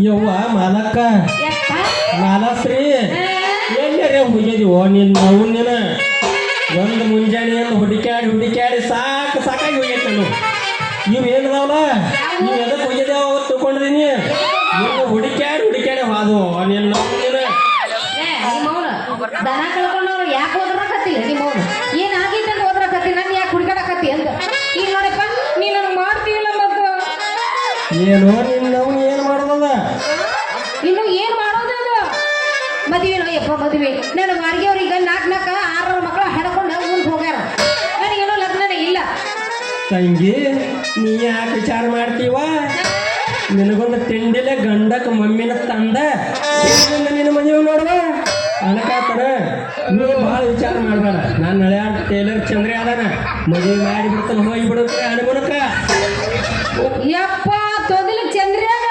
ಯವ್ವ ಮಾಲಕ್ಕ ಮಾಲಶ್ರೀ ಎಲ್ಲರೇ ಹೋಗಿದೀವೋ ನಿನ್ನ ಅವನಿನ ಒಂದು ಮುಂಜಾನೆಯನ್ನು ಹುಡುಕ್ಯಾಡಿ ಸಾಕಾಗಿ ಹೋಗೈತೆ ನಾನು. ಇವು ಏನದಾವಲ್ಲ ನೀವು ಎದಕ್ಕೆ ಹೋಗಿದ್ದೇವ ಅವತ್ತು ತಿಳ್ಕೊಂಡಿದ್ದೀನಿ. ನೀವು ಹುಡುಕ್ಯಾಡಿ ಹಾದು ನಿನ್ನ ಅವನಿನ ದನ ಕಳ್ಕೊಂಡವ್ರು ಯಾಕೆ ಓದ್ರಕತ್ತಿಲ್ಲ ನಿಮ್ಮವ್ರು ಏನಾಗಿದ್ದ ಓದ್ರಕತ್ತಿ ನನ್ ಯಾಕೆ ಹುಡುಕಾಡಕತ್ತಿ ಅಂತ ಈಗ ನೋಡಪ್ಪ ನೀ ನನಗೆ ಮಾಡ್ತೀವಿಲ್ಲ ಮತ್ತು ಏನೋ ನಿನ್ನ ಅವನು ಏನು ಮಾಡೋದ ಇನ್ನು ಏನ್ ಮಾಡೋದದು ಮದುವೆನೋ ಯಪ್ಪ ಮದುವೆ ನನ್ನ ವಾರ್ಗಿಯವ್ರಿಗೆ ನಾಲ್ಕು 6 ಮಕ್ಕಳು ಹಡ್ಕೊಂಡು ಮುಂದೆ ಹೋಗ್ಯಾರ ನನಗೇನೋ ಲಗ್ನನೇ ಇಲ್ಲ. ತಂಗಿ ನೀ ಯಾಕೆ ವಿಚಾರ ಮಾಡ್ತೀವ ನಿನಗೊಂದು ತಿಂಡಿಲೆ ಗಂಡಕ್ಕೆ ಮಮ್ಮಿನ ತಂದ ನಿನ್ನ ಮದುವೆ ನೋಡುವ ಅನಕಾತರ ನೀ ಭಾಳ ವಿಚಾರ ಮಾಡಬೇಡ. ನಾನು ಹಳೆ ಟೇಲರ್ ಚಂದ್ರ ಅದಾನ ಮದುವೆ ಮಾಡಿ ಬಿಡ್ತಾನೆ ಹೋಗಿಬಿಡುತ್ತೆ ಅನುಗುಣಕ್ಕ. ಯಪ್ಪ ತೊದಲು ಚಂದ್ರ್ಯಾಗ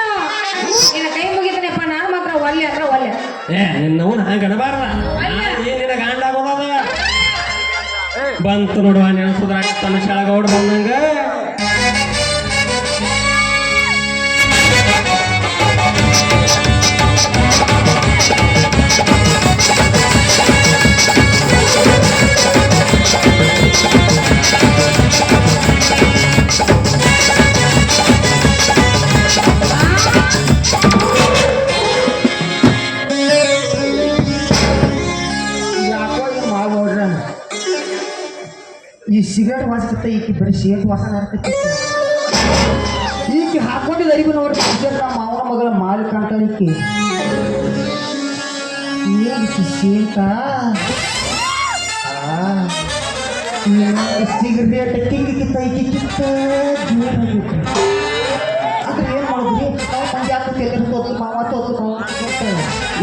ನಿನ್ನ ಕೈ ಮುಗಿತಾನೆಪ್ಪ ನಾನು ಮಾತ್ರ ಒಲ್ಲೆ ಅಂದ್ರೆ ಒಲ್ಲೆ. ನಿನ್ನವನು ಹಂಗೆ ಅನಬಾರ್ದ ಏನಿನ ಗಾಂಡಾಗೋದ ಬಂತು ನೋಡುವ ನೆನಸುದ್ರಾಗ ತನ್ನ ಕೆಳಗೌಡ ಬಂದಂಗ ಈ ಸಿಗರೇಟ್ ವಾಸಕತ್ತ ಈಕಿ ಬರೀ ಶೇಟ್ ವಾಸನ ಇರ್ತೈತಿ. ಈಕಿ ಹಾಕೊಂಡಿದ್ದ ಅರಿವು ನೋಡಿ ನಮ್ಮ ಮಾವನ ಮಗಳ ಮಾಲಿಕ ಅಂತ ಈಕಿ ಏನಕ್ಕೆ ಶೇಂತ ಸಿಗರೇಟ್ ಕಿತ್ತ ಈಕಿ ಕಿತ್ತ ಆದ್ರೆ ಏನು ಮಾಡೋದ್ರಿ ಪಂಚಾಯತ್ ತೋತು ಮಾವ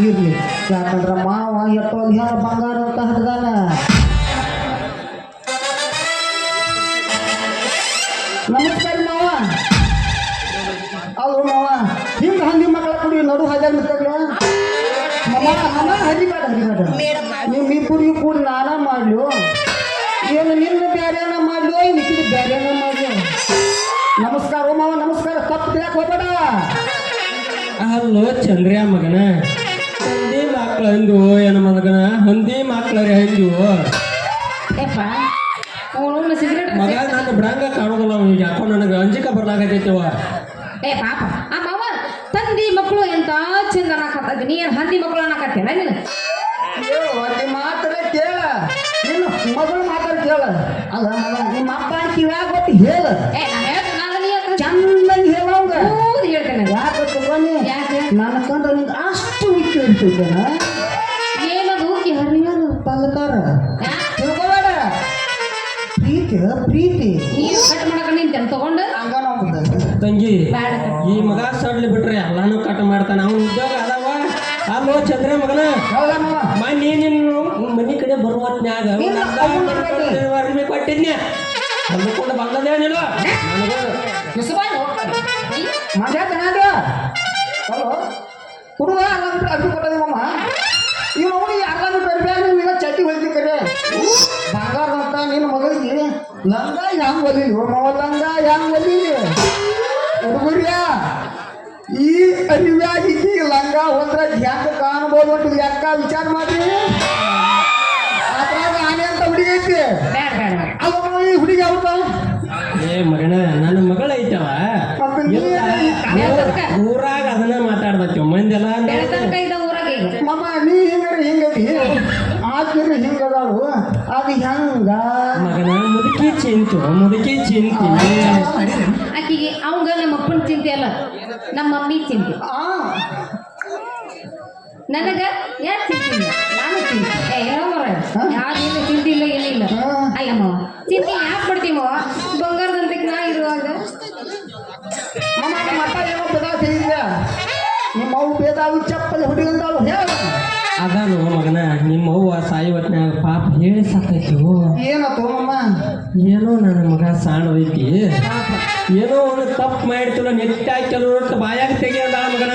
ಇರ್ಲಿ ಯಾಕಂದ್ರೆ ಮಾವ ಎಷ್ಟೋ ಯಾರ ಬಂಗಾರ ಅಂತ ಹಡ್ದಾನ. ನಮಸ್ಕಾರ ಮಾವ. ಅದು ಮಾವ ಹಿಂಗೆ ಹಂದಿ ಮಕ್ಕಳ ಕುಡಿ ನಡು ಹಾಜಾಗ ನಿಂತಾಗ ಮಾಮ ಹರಿಬೇಡ ನೀವು ಇಬ್ಬರಿಗೂ ಕೂಡಿ ನಾನ ಮಾಡ್ಲು ಏನು ನಿನ್ನ ಬ್ಯಾರೇನ ಮಾಡ್ಲು ನಿಕ್ಕಿದ ಬ್ಯಾರೇನ ಮಾಡ್ಲು. ನಮಸ್ಕಾರ ಮಾವ ನಮಸ್ಕಾರ. ತಪ್ಪು ಯಾಕೆ ಹೋಗ್ಬೇಡ. ಅಲ್ಲೋ ಚಂದ್ರ್ಯ ಮಗನ ಹಂದಿ ಮಕ್ಳು ಹಂದು ಏನ ಮಗನ ಹಂದಿ ಮಕ್ಳರೆ ಹಂದು ಮಗ ನಾನು ಬಿಡಂಗ ಕಾಣೋದಿಲ್ಲ ಅವ್ನಿಗೆ ಯಾಕೋ ನನಗೆ ಅಂಜಿಕ ಬರ್ಲಾಗತೈತಿವ. ಏ ಪಾಪ ಆ ಮಾವ ತಂದಿ ಮಕ್ಕಳು ಎಂತ ಚಂದ ಅನ್ನಕತ್ತ ನೀ ಏನು ಹಂದಿ ಮಕ್ಕಳು ಅನ್ನಕತ್ತೇನ ನೀನು ಒಂದು ಮಾತ್ರ ಕೇಳ ನಿನ್ನ ಮಗಳು ಮಾತಾಡ ಕೇಳ. ಅಲ್ಲ ನಿಮ್ಮ ಅಪ್ಪ ಕಿವ್ಯಾಗ ಗೊತ್ತು ಹೇಳ ಚಂದಂಗೆ ಹೇಳೋಂಗ ಹೇಳ್ತೇನೆ. ಯಾಕೆ ನನ್ನ ಕಂಡ್ರೆ ನಿಂಗೆ ಅಷ್ಟು ಹುಚ್ಚು ಇರ್ತೈತೇನ ಏನದು ಹರಿಯೋದು ತಲ್ಲತಾರ ತಿಳ್ಕೊಬೇಡ. ಪ್ರೀತಿ ನೀನು ಕಟ್ ಮಾಡಕ ನಿಂತೇನೆ ತಗೊಂಡು ತಂಗಿ ಈ ಮಗ ಸಡ್ಲಿ ಬಿಟ್ರೆ ಎಲ್ಲಾನು ಕಟ್ ಮಾಡ್ತಾನ. ಅವ್ನ ಉದ್ಯೋಗ ಅದಾವ. ಅಲ್ಲೋ ಚಂದ್ರ ಮಗನ ಮನಿ ನಿನ್ನ ಮನಿ ಕಡೆ ಬರುವತ್ನ್ಯಾಗ ಅರ್ಮಿ ಕೊಟ್ಟಿದ್ನ್ಯ ಅಂದುಕೊಂಡು ಬಂದದೇನಿಲ್ಲ ಹುಡುಗ ಅಲ್ಲ ಬಿಟ್ಟು ಅರ್ಬಿ ಕೊಟ್ಟದೇವಮ್ಮ. ಇವ್ ನೋಡಿ ಅರ್ಧ ಬಿಟ್ಟು ಅರ್ಬಿ ಈಗ ಚಟ್ಟಿ ಹೊಲ್ತಿ ಕರೆ ಬಂಗಾರ ಅಂತ ನಿನ್ನ ಮಗಳಿಗೆ ಲಂಗ ಹೆಂಗ್ ಒಲಿಲಿ ಮಾವ ಲಂಗ ಹೆಂಗ್ ಒಲಿಲಿ ಹುಡುಗರ್ಯ ಈ ಅರಿವ್ಯಾಗಿ ಲಂಗ ಹೋದ್ರೆ ಹೆಂಗ ಕಾಣ್ಬೋದು ಅಂತ ಯಾಕ ವಿಚಾರ ಮಾಡಿ ಅದ್ರಾಗ ಆನೆ ಅಂತ ಹುಡುಗಿ ಐತಿ ಅಲ್ಲ ಈ ಹುಡುಗಿ ಅವ್ರ ಏ ಮಗನ ನನ್ನ ಮಗಳ ಐತವ ಊರಾಗ ಅದನ್ನ ಮಾತಾಡ್ಬೇಕು ಮಂದೆಲ್ಲ ಮಮ್ಮ ನೀ ಹಿಂಗೈತಿ ಆಕಿರ ಹಿಂಗದಾಳು ಅದು ಹೆಂಗ ಮಗನ ಮುದುಕಿ ಚಿಂತು ಆಕಿಗೆ ಅವಂಗ ನಮ್ಮ ಅಪ್ಪನ ಚಿಂತೆ ಅಲ್ಲ ನಮ್ಮ ಮಮ್ಮಿ ಚಿಂತೆ. ನನಗ ಯಾರು ಚಿಂತಿಲ್ಲ ನಾನು ಚಿಂತೆ ಏನೋ ಮರ ಯಾವ್ದೇನು ಚಿಂತಿಲ್ಲ ಏನಿಲ್ಲ. ಅಯ್ಯಮ್ಮ ಚಿಂತೆ ಯಾಕೆ ಮಾಡ್ತೀವೋ ಬಂಗಾರದಂತೆ ನಾ ಇರುವಾಗ ಮಟ್ಟ ಏನೋ ಬೇದ ನಿಮ್ಮ ಅವು ಬೇದಾವು ಚಪ್ಪಲಿ ಹುಡುಗಂದಾಳು ಹೇಳ ಅದಾನು ಮಗನ ನಿಮ್ಮ ಅವ್ವ ಸಾಯಿ ಹೊತ್ನ್ಯಾಗ ಪಾಪ ಹೇಳಿ ಸಾಕೈತಿ. ಏನತ್ತು ಅಮ್ಮ ಏನೋ ನನ್ನ ಮಗ ಸಾಣದೈತಿ ಏನೋ ಒಂದು ತಪ್ಪು ಮಾಡಿರ್ತಿಲ್ಲ ನೆಟ್ಟಾಗಿ ಕೆಲವರು ಬಾಯಾಗ ತೆಗಿಯಲ್ಲ ಮಗನ.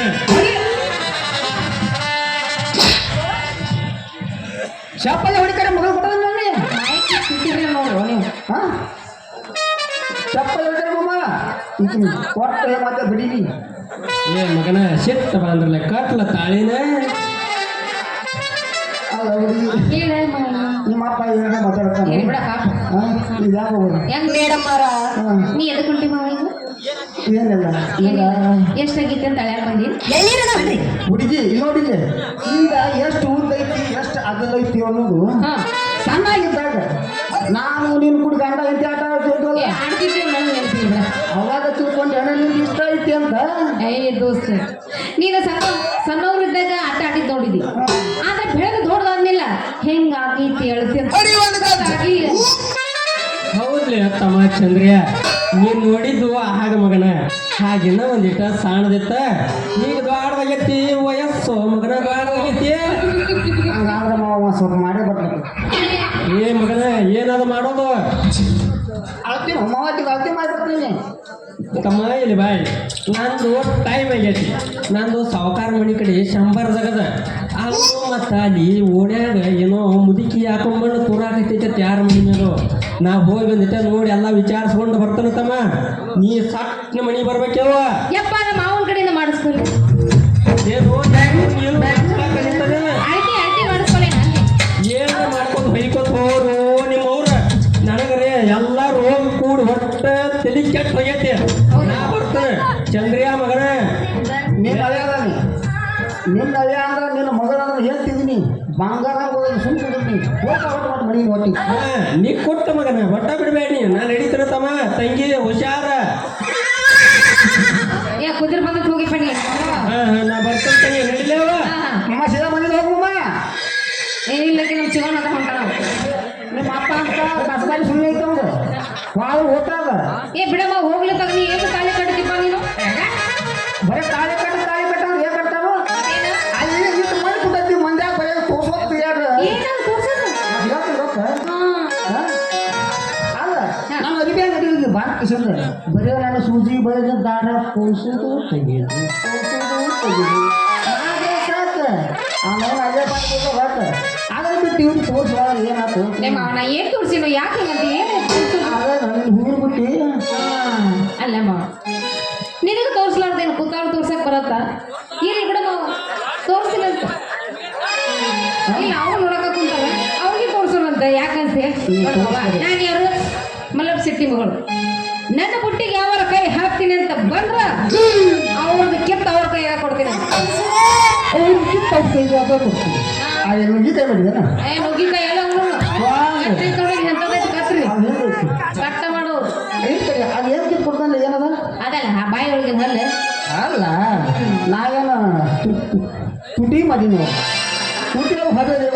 ಚಪ್ಪಲಿ ಹೊಡಿಕರೆ ಮಗಳು ಕೊಟ್ಟದ ನೋಡ್ರು ನೀವು ಚಪ್ಪಲಿ ಹೊಡಿತಾರೆ ಮಮ್ಮ ಕೊಟ್ಟೆ ಮತ್ತೆ ಬಿಡೀನಿ ಏ ಮಗನ ಸಿಟ್ಟ ಬಂದ್ರಲ್ಲ ಕಟ್ಲ ತಾಳಿನ ಅಲ್ಲ ಹುಡುಗಿ ಹೇಳ ನಿಮ್ಮ ಅಪ್ಪ ಏನ ಮಾತಾಡ್ತಾನೆ ಬಿಡ ಪಾಪ ಇದ್ಯಾವ ಹೆಂಗ್ ಮೇಡಮ್ ನೀ ಎದಕ್ ಹೊಂಟಿ ಮಾವ ಈಗ ಏನಿಲ್ಲ ಈಗ ಎಷ್ಟಾಗಿತ್ತು ಅಂತ ಹಳ್ಯಾಕ ಬಂದಿ ಹುಡುಗಿ ಇಲ್ಲಿ ನೋಡಿಲ್ಲ ಈಗ ಎಷ್ಟು ಉದ್ದ ಐತಿ ಎಷ್ಟು ಅಗಲ ಐತಿ ಅನ್ನೋದು ಹಾ ಸಣ್ಣಾಗಿದ್ದಾಗ ನಾನು ನೀನು ಕೂಡ ಗಂಡ ಐತಿ ಆಟ ಆಡ್ತಿದ್ವಲ್ಲ ಆಡ್ತಿದ್ದೆ ನನಗೆ ನೆನಪಿಲ್ಲ ಅವಾಗ ತಿಳ್ಕೊಂಡು ಹೆಣ್ಣ ನಿನ್ಗೆ ಇಷ್ಟ ಐತಿ ಅಂತ ಏ ದೋಸ್ತ ನೀನು ಸಣ್ಣವ್ರಿದ್ದಾಗ ಆಟ ಆಡಿದ್ ನೋಡಿದಿ ಆದ್ರೆ ಬೆಳೆದು ದೊಡ್ಡದಾದ್ಮೇಲೆ ಹೆಂಗಾಗೈತಿ ಹೇಳ್ತೀನಿ ಹೌದ್ಲಿ ತಮ್ಮ ಚಂದ್ರಿಯ ನೀನ್ ನೋಡಿದ್ದು ಹಾಗ ಮಗನ ಹಾಗಿನ್ನ ಒಂದಿಟ್ಟ ಸಾಣದಿತ್ತ ಈಗ ದ್ವಾಡವಾಗೈತಿ ವಯಸ್ಸು ಮಗನ ದ್ವಾಡವಾಗೈತಿ ಹಂಗಾದ್ರೆ ಮಾವ ಸ್ವಲ್ಪ ಮಾಡೇ ಬರ್ಬೇಕು ಏ ಮಗನ ಏನದು ಮಾಡೋದು ಅಳ್ತೀನಿ ಮಾವತ್ತಿಗೆ ಅಳ್ತಿ ಮಾಡ್ಬಿಡ್ತೀನಿ ತಮ್ಮ ಇಲ್ಲಿ ಬಾಯ್ ನಂದು ಟೈಮ್ ಆಗೈತಿ ನಂದು ಸಾವುಕಾರ ಮನೆ ಕಡೆ ಶಂಬರ್ದಾಗದ ಅದು ಮತ್ತು ಅಲ್ಲಿ ಓಣ್ಯಾಗ ಏನೋ ಮುದುಕಿ ಹಾಕೊಂಡ್ಬಂದು ತೂರಾಕೈತೈತೆ ಯಾರ ಮನೆ ಮೇಲೂ ನಾ ಹೋಗಿ ಬಂದಿಟ್ಟೆ ನೋಡಿ ಎಲ್ಲ ವಿಚಾರಿಸ್ಕೊಂಡು ಬರ್ತಾನೆ ತಮ್ಮ ನೀ ಸಟ್ನ ಮನೆ ಬರ್ಬೇಕೇವ ಯಪ್ಪ ನಮ್ಮ ಮಾವನ ಕಡೆಯಿಂದ ಮಾಡಿಸ್ಕೊಳ್ಳಿ ಏನು ನೀನು ಕಲಿತಾನೇನ? ಅಳ್ತಿ ಮಾಡಿಸ್ಕೊಳ್ಳಿ ನಂಗೆ ಏನು ಮಾಡ್ಕೊಂಡು ಬೈಕೋತ ಹೋರು ನಿಮ್ಮವ್ರ ನನಗರೇ ಎಲ್ಲ ರೋಗ ಕೂಡಿ ಹೊಟ್ಟ ತಲೆ ಕೆಟ್ಟ ಹೋಗೈತಿ ನಾ ಬರ್ತೇನೆ ಚಂದ್ರಿಯಾ ಮಗನ ನಿನ್ನ ಅಳಿಯ ಅದಾನೆ ನಿನ್ನ ಅಳಿಯ ಅಂದ್ರೆ ನಿನ್ನ ಮಗಳಂದ್ರೆ ಹೇಳ್ತಿದ್ದೀನಿ ಬಂಗಾರ ಹೋಗಿ ಸುಮ್ಮನೆ ಓಟ ಮಾಡಿ ಮನೆ ಒಟ್ಟಿ ನೀ ಕೊಟ್ಟ ಮಗನ ಹೊಟ್ಟ ಬಿಡಬೇಡಿ ನಾನು ನಡೀತಾನೆ ತಮ್ಮ ತಂಗಿ ಹುಷಾರ ಏ ಕುದುರೆ ಬಂದಕ್ಕೆ ಹೋಗಿ ಬನ್ನಿ ನಾ ಬರ್ತೇನೆ ತಂಗಿ ನಡಿಲೇವ ಅಮ್ಮ ಸೀದಾ ಮನೇಲಿ ಹೋಗಮ್ಮ ಏನಿಲ್ಲ ನಮ್ಮ ಚಿವನ್ ಅದ ಹೊಂಟಾನ ನಿಮ್ಮ ಅಪ್ಪ ಅಂತ ಕಸಬಾರಿ ಸುಮ್ಮನೆ ಐತಂದು ಭಾಳ ಓದ್ತಾಗ ಏ ಬಿಡಮ್ಮ ಹೋಗ್ಲಿ ತಗ ನೀ ಏನು ತಾಳಿ ಕಟ್ತಿಪ್ಪ ನೀನು ಬರೀ ತಾಳಿ ಕಟ್ಟ ಏನ್ ಕಟ್ತಾನು ಅಲ್ಲಿ ಇಟ್ಟು ಮನೆ ಕುಂತೈತಿ ಮಂದ್ಯಾಗ ಬರೀ ತೋರ್ಸೋದು ಯಾರು ಏನಾದ್ರು ತೋರ್ಸೋದು ಗೊತ್ತ ಹಾ ಅಲ್ಲ ನಾನು ಅರಿಕೆ ನಡೀಲಿ ಬಾಳ ಕಿಶಂದ ಬರೀ ನಾನು ಸೂಜಿ ಬಳೆದ ದಾರ ತೋರ್ಸೋದು ತೆಗೆಯೋದು ಆಮೇಲೆ ಅದೇ ಬಾಳ ಬಟ್ ಅದ್ರ ಬಿಟ್ಟು ಇವ್ರು ತೋರ್ಸುವ ಏನಾಯ್ತು ನಿಮ್ಮ ನಾ ಏನು ತೋರಿಸಿನೋ ಯಾಕೆ ಅಂತ ಏನು ಅದೇ ನನಗೆ ಹೂರು ಬಿಟ್ಟು ಅಲ್ಲಮ್ಮ ನಿನಗೆ ತೋರಿಸ್ಲಾರ್ದೇನು ಕೂತಾಳು ತೋರ್ಸಕ್ ಬರತ್ತ ಇಲ್ಲಿ ಬಿಡಮ್ಮ ತೋರಿಸಿಲ್ಲ ಅಂತ ಇಲ್ಲ ಅವ್ರು ನೋಡಕ ಕುಂತಾರ ಅವ್ರಿಗೆ ತೋರ್ಸೋಣಂತ ಯಾಕಂತ ನಾನು ಯಾರು ಮಲ್ಲಪ್ಪ ಶೆಟ್ಟಿ ಮಗಳು ನನ್ನ ಬುಟ್ಟಿಗೆ ಯಾವಾರ ಕೈ ಹಾಕ್ತೀನಿ ಅಂತ ಬಂದ್ರ ಅವ್ರದ್ದು ಕಿತ್ತ ಅವ್ರ ಕೈಯಾಗ ಕೊಡ್ತೀನಿ ಅವ್ರು ಕಿತ್ತ ಅವ್ರ ಕೈಗೆ ಅದ ಕೊಡ್ತೀನಿ ಆ ನುಗ್ಗಿಕಾಯಿ ಮಾಡಿದಾನ ಏ ನುಗ್ಗಿಕಾಯಿ ಎಲ್ಲ ಕತ್ರಿ ತೊಡಗಿ ಎಂತದೈತಿ ಕತ್ರಿ ಕಟ್ಟ ಮಾಡು ಅದು ಏನು ಕಿತ್ತು ಕೊಡ್ತಾನೆ ಏನದ ಅದಲ್ಲ ಆ ಬಾಯಿ ಒಳಗೆ ಹಲ್ಲೆ ಅಲ್ಲ ನಾವೇನ ತುಟಿ ಮಾಡೀನಿ ತುಟಿ ಹೊರಗೆ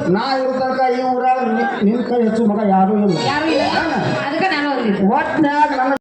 ನಾ ಇರೋ ತನಕ ಈ ಊರಾಗ ನಿನ್ನ ಕೈ ಹೆಚ್ಚು ಮಗ ಯಾರೂ ಇಲ್ಲ ಯಾರು ಇಲ್ಲ ಅದಕ್ಕೆ ನಾನು ಅಂದಿದ್ದು ಒಟ್ನಾಗ ನನ್ನ